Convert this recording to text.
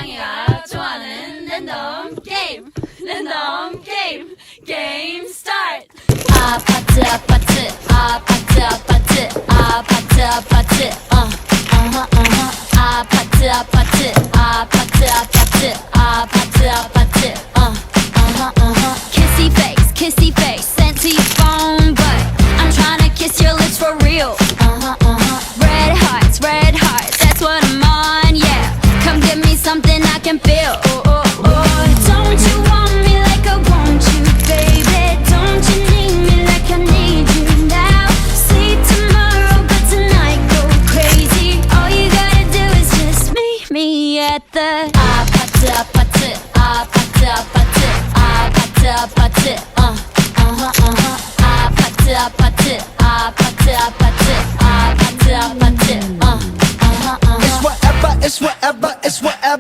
고양이가 좋아하는 랜덤 게임 게임 스타트. 아파트 아파트 아파트 아파트 아파트 아파트 아파트 아파트 아파트 아파트 아파트 kissy face sent to your phone, but I'm tryna kiss your lips for real. Red hearts, that's what I'm on, yeah. Come give me something I can feel. Don't you want me like I want you, baby? Don't you need me like I need you now? See tomorrow, but tonight go crazy. All you gotta do is just meet me at the 아파트 아파트 아파트 아파트 아파트 아파트 아파트 아파트 아파트 아파트 아파트 아파트 It's whatever, it's whatever, it's whatever.